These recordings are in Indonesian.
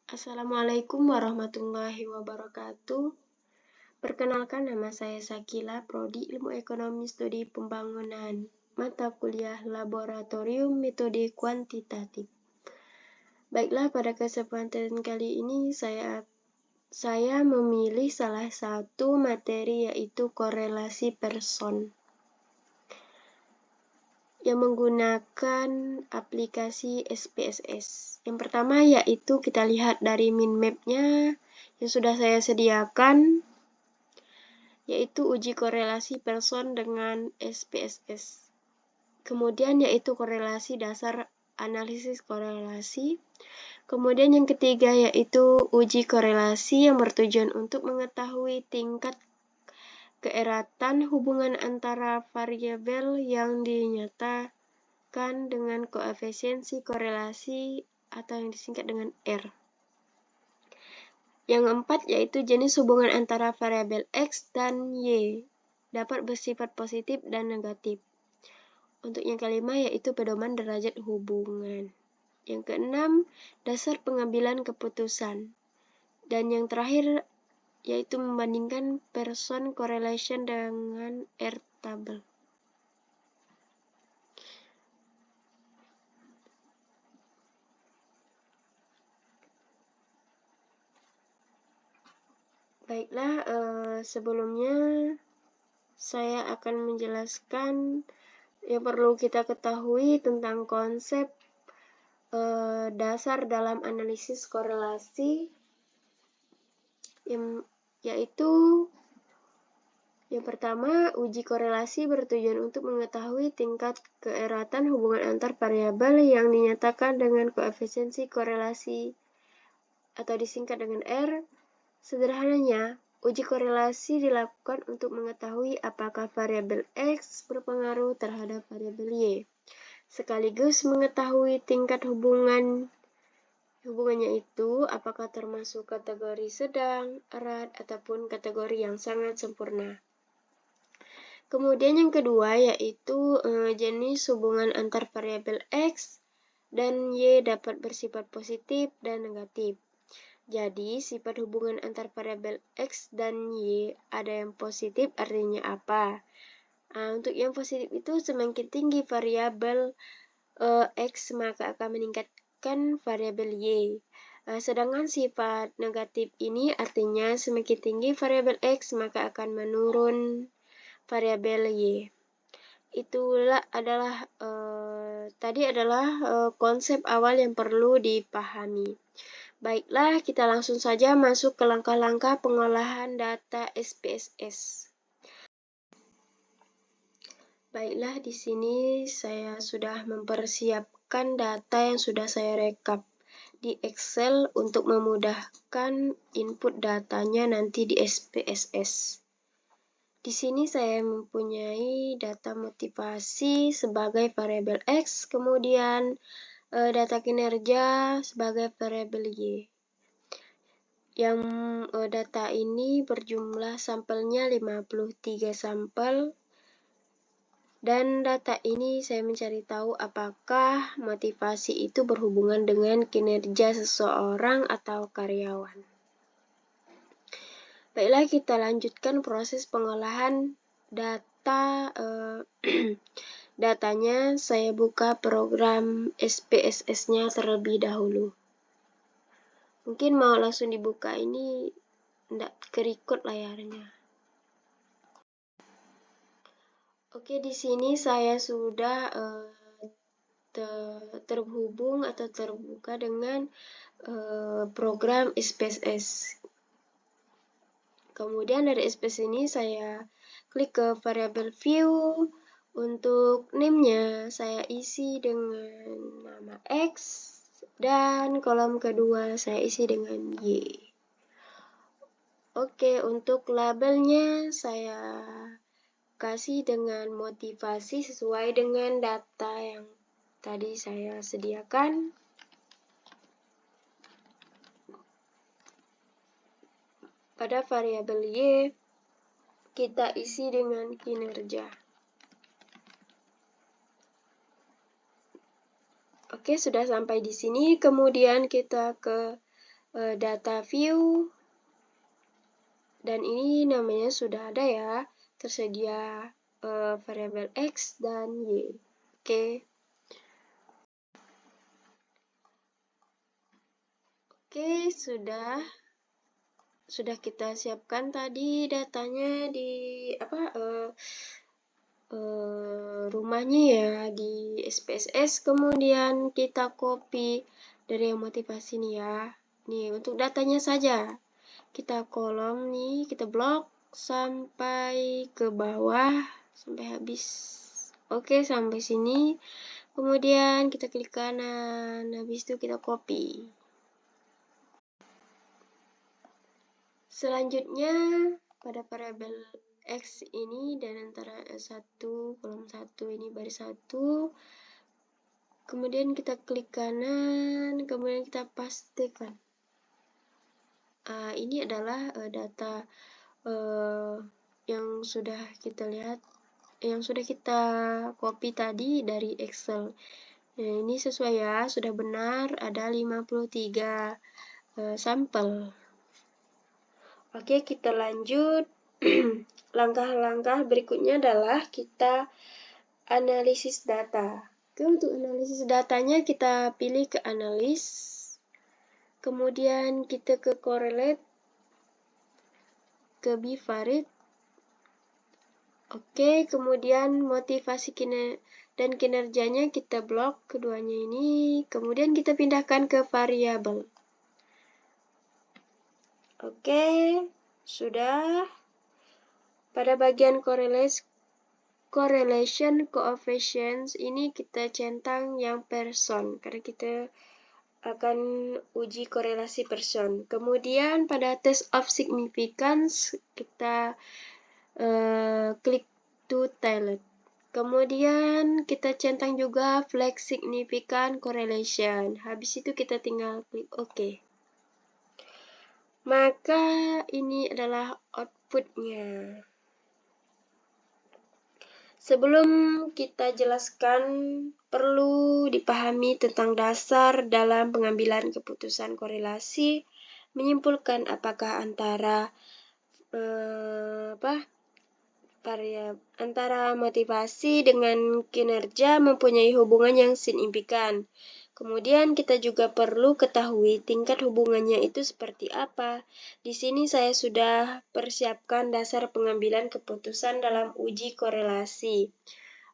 Assalamualaikum warahmatullahi wabarakatuh. Perkenalkan, nama saya Sakila, Prodi Ilmu Ekonomi Studi Pembangunan, mata kuliah Laboratorium Metode Kuantitatif. Baiklah, pada kesempatan kali ini saya memilih salah satu materi, yaitu korelasi person, yang menggunakan aplikasi SPSS. Yang pertama yaitu kita lihat dari mind map-nya yang sudah saya sediakan, yaitu uji korelasi person dengan SPSS. Kemudian yaitu korelasi dasar analisis korelasi. Kemudian yang ketiga yaitu uji korelasi yang bertujuan untuk mengetahui tingkat keeratan hubungan antara variabel yang dinyatakan dengan koefisiensi korelasi atau yang disingkat dengan R. Yang keempat yaitu jenis hubungan antara variabel X dan Y dapat bersifat positif dan negatif. Untuk yang kelima yaitu pedoman derajat hubungan. Yang keenam, dasar pengambilan keputusan. Dan yang terakhir yaitu membandingkan person correlation dengan R table. Baiklah, sebelumnya saya akan menjelaskan yang perlu kita ketahui tentang konsep dasar dalam analisis korelasi, yaitu yang pertama, uji korelasi bertujuan untuk mengetahui tingkat keeratan hubungan antar variabel yang dinyatakan dengan koefisiensi korelasi atau disingkat dengan R. Sederhananya, uji korelasi dilakukan untuk mengetahui apakah variabel X berpengaruh terhadap variabel Y, sekaligus mengetahui tingkat hubungannya itu apakah termasuk kategori sedang, erat, ataupun kategori yang sangat sempurna. Kemudian yang kedua yaitu jenis hubungan antar variabel X dan Y dapat bersifat positif dan negatif. Jadi, sifat hubungan antar variabel X dan Y ada yang positif, artinya apa? Untuk yang positif itu semakin tinggi variabel X maka akan meningkatkan variabel Y. Sedangkan sifat negatif ini artinya semakin tinggi variabel X maka akan menurun variabel Y. Itulah adalah konsep awal yang perlu dipahami. Baiklah, kita langsung saja masuk ke langkah-langkah pengolahan data SPSS. Baiklah, di sini saya sudah mempersiapkan data yang sudah saya rekap di Excel untuk memudahkan input datanya nanti di SPSS. Di sini saya mempunyai data motivasi sebagai variabel X, kemudian data kinerja sebagai variabel Y. Yang data ini berjumlah sampelnya 53 sampel, dan data ini saya mencari tahu apakah motivasi itu berhubungan dengan kinerja seseorang atau karyawan. Baiklah, kita lanjutkan proses pengolahan data. Datanya saya buka program SPSS-nya terlebih dahulu. Mungkin mau langsung dibuka ini tidak kerikut layarnya. Oke, di sini saya sudah terhubung atau terbuka dengan program SPSS. Kemudian dari SPSS ini saya klik ke variabel view. Untuk name-nya saya isi dengan nama X dan kolom kedua saya isi dengan Y. Oke, untuk labelnya saya kasih dengan motivasi sesuai dengan data yang tadi saya sediakan. Pada variabel Y kita isi dengan kinerja. Oke, sudah sampai di sini. Kemudian kita ke data view, dan ini namanya sudah ada ya, tersedia variabel X dan Y. Oke, sudah kita siapkan tadi datanya di rumahnya ya di SPSS, kemudian kita copy dari yang motivasi nih ya. Nih untuk datanya saja. Kita kolom nih, kita blok sampai ke bawah sampai habis. Oke, sampai sini. Kemudian kita klik kanan, habis itu kita copy. Selanjutnya pada variabel X ini dan antara 1 kolom 1 ini baris 1, kemudian kita klik kanan, kemudian kita pastekan. Ini adalah data yang sudah kita lihat, yang sudah kita copy tadi dari Excel. Nah, ini sesuai ya, sudah benar, ada 53 sampel. Oke, kita lanjut. Langkah-langkah berikutnya adalah kita analisis data. Oke, untuk analisis datanya kita pilih ke analis, kemudian kita ke correlate, ke bivariate. Oke, kemudian motivasi dan kinerjanya kita blok keduanya ini, kemudian kita pindahkan ke variabel. Oke, sudah. Pada bagian correlation coefficients ini kita centang yang person, karena kita akan uji korelasi person. Kemudian pada test of significance kita klik to tilde. Kemudian kita centang juga flag significant correlation. Habis itu kita tinggal klik OK. Maka ini adalah outputnya. Sebelum kita jelaskan, perlu dipahami tentang dasar dalam pengambilan keputusan korelasi, menyimpulkan apakah antara motivasi dengan kinerja mempunyai hubungan yang signifikan. Kemudian kita juga perlu ketahui tingkat hubungannya itu seperti apa. Di sini saya sudah persiapkan dasar pengambilan keputusan dalam uji korelasi.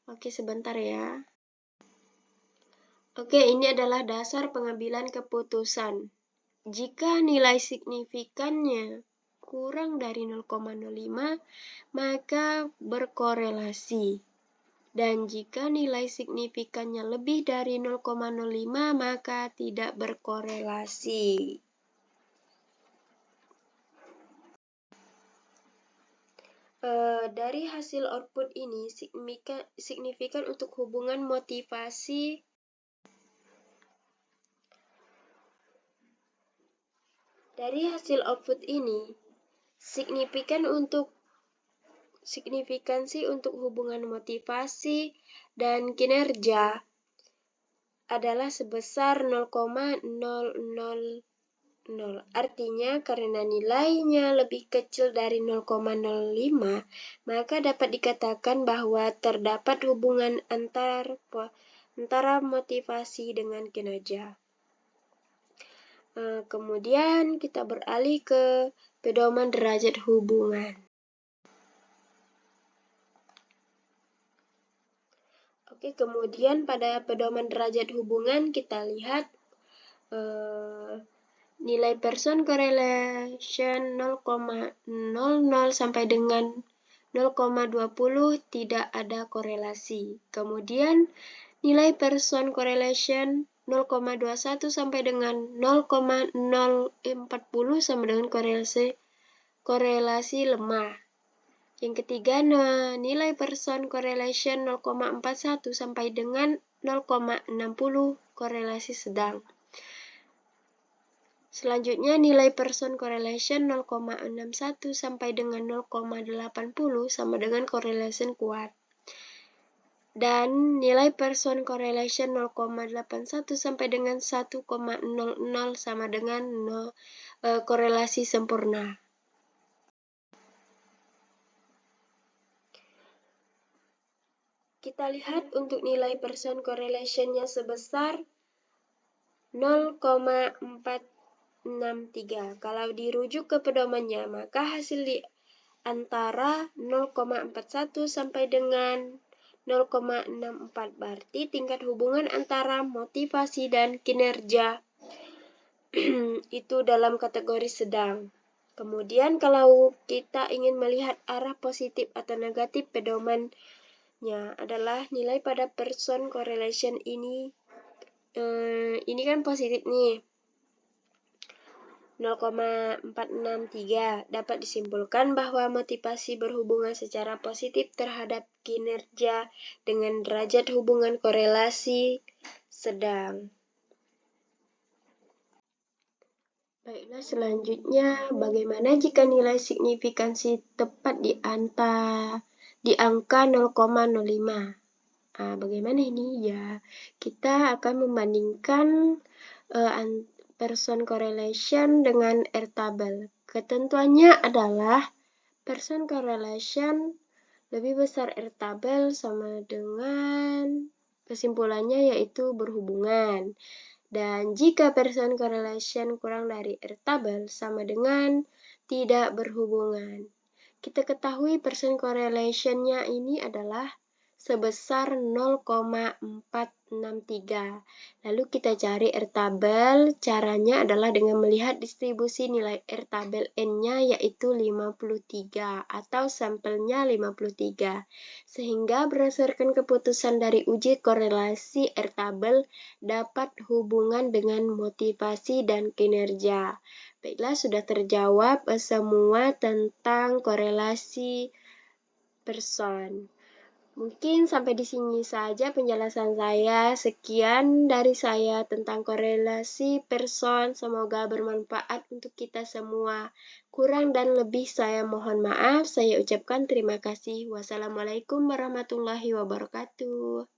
Oke, sebentar ya. Oke, ini adalah dasar pengambilan keputusan. Jika nilai signifikannya kurang dari 0,05, maka berkorelasi. Dan jika nilai signifikannya lebih dari 0,05, maka tidak berkorelasi. Dari hasil output ini signifikan untuk hubungan motivasi signifikansi untuk hubungan motivasi dan kinerja adalah sebesar 0,000. Artinya karena nilainya lebih kecil dari 0,05, maka dapat dikatakan bahwa terdapat hubungan antara motivasi dengan kinerja. Kemudian kita beralih ke pedoman derajat hubungan. Oke, kemudian pada pedoman derajat hubungan kita lihat nilai person correlation 0,00 sampai dengan 0,20 tidak ada korelasi. Kemudian nilai person correlation 0,21 sampai dengan 0,040 sama dengan korelasi lemah. Yang ketiga, nilai person correlation 0,41 sampai dengan 0,60 korelasi sedang. Selanjutnya, nilai person correlation 0,61 sampai dengan 0,80 sama dengan korelasi kuat. dan nilai person correlation 0,81 sampai dengan 1,00 sama dengan korelasi sempurna. Kita lihat untuk nilai person correlation-nya sebesar 0,463. Kalau dirujuk ke pedomannya, maka hasil di antara 0,41 sampai dengan 0,64. Berarti tingkat hubungan antara motivasi dan kinerja itu dalam kategori sedang. Kemudian kalau kita ingin melihat arah positif atau negatif pedomannya adalah nilai pada person correlation ini kan positif nih. 0,463. Dapat disimpulkan bahwa motivasi berhubungan secara positif terhadap kinerja dengan derajat hubungan korelasi sedang. Baiklah, selanjutnya bagaimana jika nilai signifikansi tepat di angka 0,05? Bagaimana ini? Ya, kita akan membandingkan person correlation dengan R-tabel. Ketentuannya adalah person correlation lebih besar R-tabel sama dengan kesimpulannya yaitu berhubungan. Dan jika person correlation kurang dari R-tabel sama dengan tidak berhubungan. Kita ketahui person correlation-nya ini adalah sebesar 0,463. Lalu kita cari R-tabel. Caranya adalah dengan melihat distribusi nilai R-tabel N-nya yaitu 53 atau sampelnya 53. Sehingga berdasarkan keputusan dari uji korelasi R-tabel dapat hubungan dengan motivasi dan kinerja. Baiklah, sudah terjawab semua tentang korelasi person. Mungkin sampai di sini saja penjelasan saya. Sekian dari saya tentang korelasi person. Semoga bermanfaat untuk kita semua. Kurang dan lebih saya mohon maaf. Saya ucapkan terima kasih. Wassalamualaikum warahmatullahi wabarakatuh.